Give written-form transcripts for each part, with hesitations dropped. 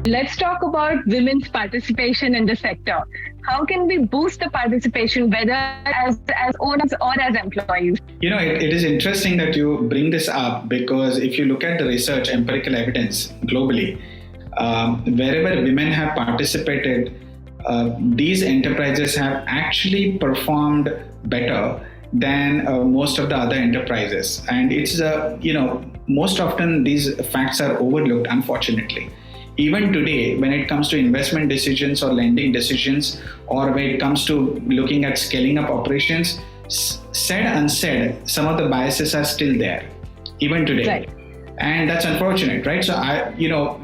Let's talk about women's participation in the sector. How can we boost the participation, whether as owners or as employees? It is interesting that you bring this up, because if you look at the research, empirical evidence globally, wherever women have participated, these enterprises have actually performed better than most of the other enterprises. And it's, most often these facts are overlooked, unfortunately. Even today, when it comes to investment decisions or lending decisions, or when it comes to looking at scaling up operations, said unsaid, some of the biases are still there, even today. Right. And that's unfortunate, right? So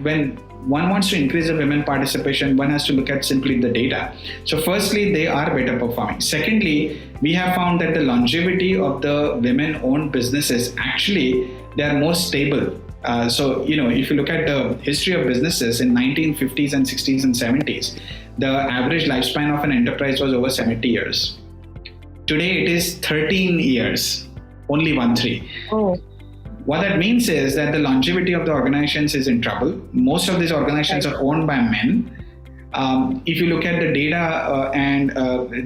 when one wants to increase the women participation, one has to look at simply the data. So firstly, they are better performing. Secondly, we have found that the longevity of the women-owned businesses, actually, they are more stable. So if you look at the history of businesses in 1950s and 60s and 70s, the average lifespan of an enterprise was over 70 years. Today, it is 13 years, only 13. Oh. What that means is that the longevity of the organizations is in trouble. Most of these organizations are owned by men. If you look at the data and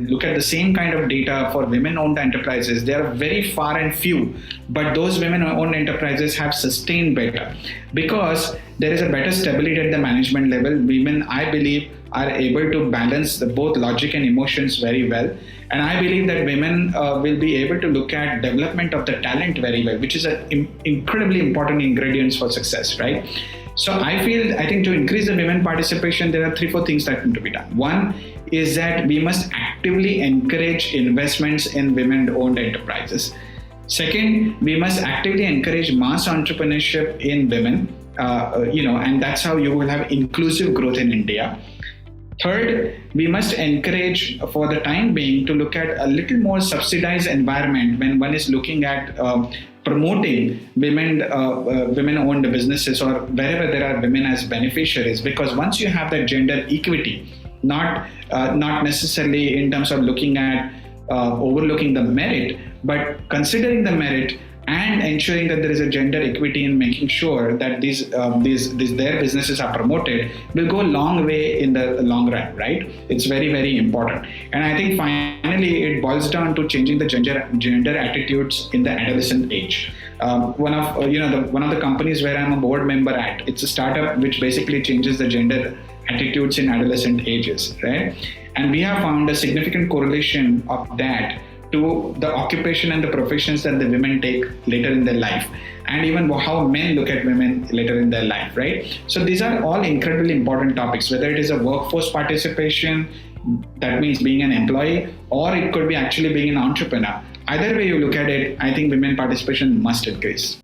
look at the same kind of data for women-owned enterprises, they are very far and few. But those women-owned enterprises have sustained better because there is a better stability at the management level. Women, I believe, are able to balance both logic and emotions very well. And I believe that women will be able to look at development of the talent very well, which is an incredibly important ingredient for success, right? So I think to increase the women participation, there are 3-4 things that need to be done. One is that we must actively encourage investments in women-owned enterprises. Second, we must actively encourage mass entrepreneurship in women, and that's how you will have inclusive growth in India. Third, we must encourage, for the time being, to look at a little more subsidized environment when one is looking at promoting women-owned businesses, or wherever there are women as beneficiaries. Because once you have that gender equity, not necessarily in terms of looking at overlooking the merit, but considering the merit and ensuring that there is a gender equity in making sure that these their businesses are promoted, will go a long way in the long run, right? It's very, very important. And I think finally it boils down to changing the gender attitudes in the adolescent age. One of the companies where I'm a board member at, it's a startup which basically changes the gender attitudes in adolescent ages, right? And we have found a significant correlation of that to the occupation and the professions that the women take later in their life, and even how men look at women later in their life, right? So these are all incredibly important topics, whether it is a workforce participation, that means being an employee, or it could be actually being an entrepreneur. Either way you look at it, I think women participation must increase.